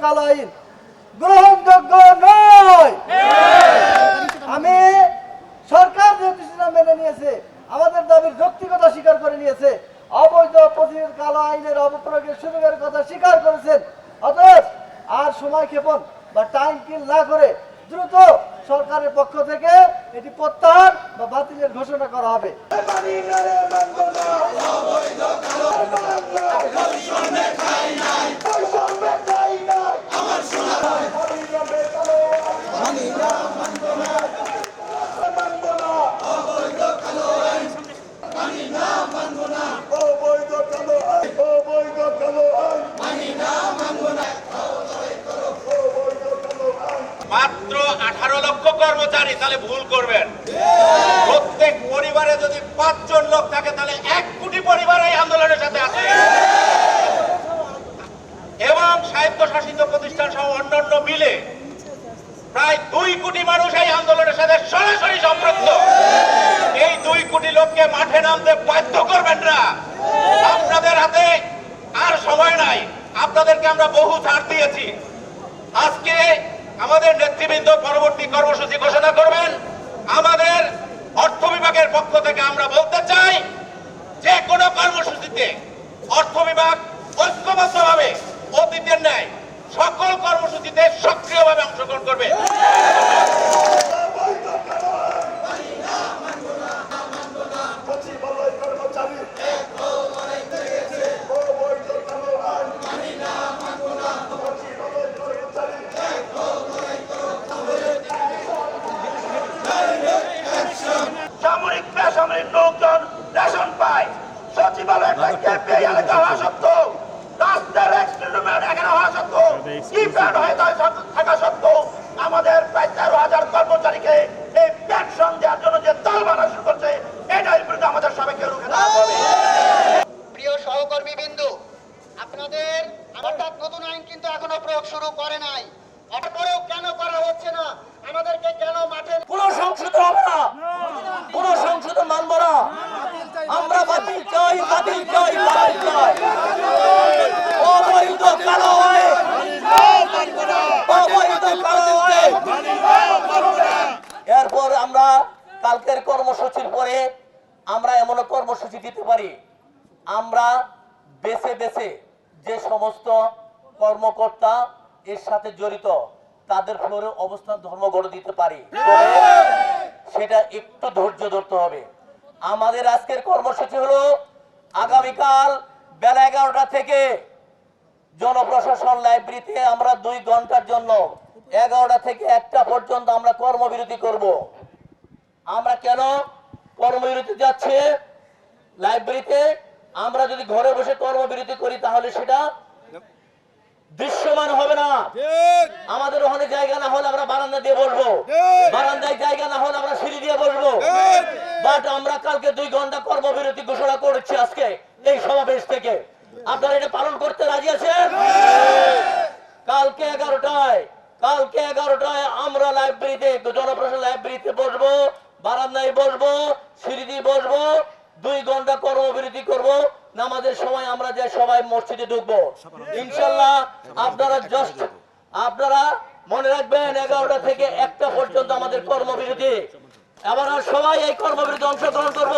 কালো আইন গ্রহণযোগ্য নয়। আমি সরকার যে ডিসিশন মেনে নিয়েছে, আমাদের দাবির যৌক্তিকতা স্বীকার করে নিয়েছে, অবৈধ পঁচিশের কালো আইনের অপপ্রয়োগের সুযোগের কথা স্বীকার করেছেন। অতএব আর সময় ক্ষেপণ বা টাইম কিল না করে দ্রুত সরকারের পক্ষ থেকে এটি প্রত্যাহার বা বাতিলের ঘোষণা করা হবে। মাত্র 18 লক্ষ কর্মচারী, তাহলে ভুল করবেন। প্রত্যেক পরিবারে যদি 5 জন লোক থাকে তাহলে 1 কোটি পরিবার এই আন্দোলনের সাথে আছে। এবং স্বায়ত্তশাসিত প্রতিষ্ঠান সহ অন্যান্য মিলে প্রায় 2 কোটি মানুষ এই আন্দোলনের সাথে সরাসরি সম্পৃক্ত। এই 2 কোটি লোককে মাঠে নামতে বাধ্য করবেন না। আপনাদের হাতে আর সময় নাই, আপনাদেরকে আমরা বহু ছাড় দিয়েছি। আজকে আমাদের নেতৃবৃন্দ পরবর্তী কর্মসূচি ঘোষণা করবেন। আমাদের অর্থ বিভাগের পক্ষ থেকে আমরা বলতে চাই, যে কোনো কর্মসূচিতে অর্থ বিভাগ ঐক্যবদ্ধভাবে অতীতের ন্যায় সকল কর্মসূচিতে সক্রিয়ভাবে অংশগ্রহণ করবে। সামরিক বেসামরিক লোকজন রেশন পায়, সচিবালয় এলাকা হওয়া সত্ত্বেও, রাস্তার এক্সটেন্ডমেন্ট এখানে হওয়া সত্ত্বেও, কিপ্যাড হয়ে থাকা সত্ত্বেও আমাদের প্রায় 13,000 কর্মচারীকে এই পেনশন দেওয়ার জন্য যে দল বানা শুরু করছে, এটার বিরুদ্ধে আমাদের সবাইকে রুখে দাঁড়াতে হবে। প্রিয় সহকর্মী বিন্দু, আপনাদের অর্থাৎ নতুন আইন কিন্তু এখনো প্রয়োগ শুরু করে নাই। এরপরেও কেন করা হচ্ছে না? আমাদেরকে কেন মাঠে কোন সংশোধন হবে না, কোন সংশোধন মানব না। আমরা বাতিল চাই, বাতিল চাই, বাতিল চাই। অবৈধ কালো আইন, অবৈধ কালো আইন। এরপর আমরা কালকের কর্মসূচির পরে আমরা এমন কর্মসূচি দিতে পারি, আমরা বেছে বেছে যে সমস্ত কর্মকর্তা এর সাথে জড়িত তাদের ফ্লোরে অবস্থান ধর্মঘট দিতে পারি। সেটা একটু ধৈর্য ধরতে হবে। আমাদের আজকের কর্মসূচি হলো আগামীকাল বেলা 11টা থেকে জনপ্রশাসন লাইব্রেরিতে আমরা 2 ঘন্টার জন্য 11টা থেকে 1টা পর্যন্ত আমরা কর্মবিরতি করব। আমরা কেন কর্মবিরতি যাচ্ছি লাইব্রেরিতে? আমরা যদি ঘরে বসে কর্মবিরতি করি তাহলে সেটা দৃশ্যমান হবে না। আমাদের ওখানে জায়গা না হলে আমরা বারান্দা দিয়ে বসবো, বারান্দায় জায়গা না হলে আমরা সিঁড়ি দিয়ে বসবো। বাট আমরা কালকে 2 ঘন্টা কর্মবিরতি ঘোষণা করেছি আজকে এই সমাবেশ থেকে। আপনারা এটা পালন করতে রাজি আছেন? কালকে 11টায় আমরা লাইব্রেরিতে, জনপ্রশাসন লাইব্রেরিতে বসবো, বারান্দায় বসবো, সিঁড়ি দিয়ে বসবো, 2 ঘন্টা কর্মবিরতি করব। নামাজের সময় আমরা যে সবাই মসজিদে ঢুকবো ইনশাআল্লাহ। আপনারা মনে রাখবেন 11টা থেকে 1টা পর্যন্ত আমাদের কর্মবিরতি। আমরা সবাই এই কর্মবিরতি অংশগ্রহণ করব।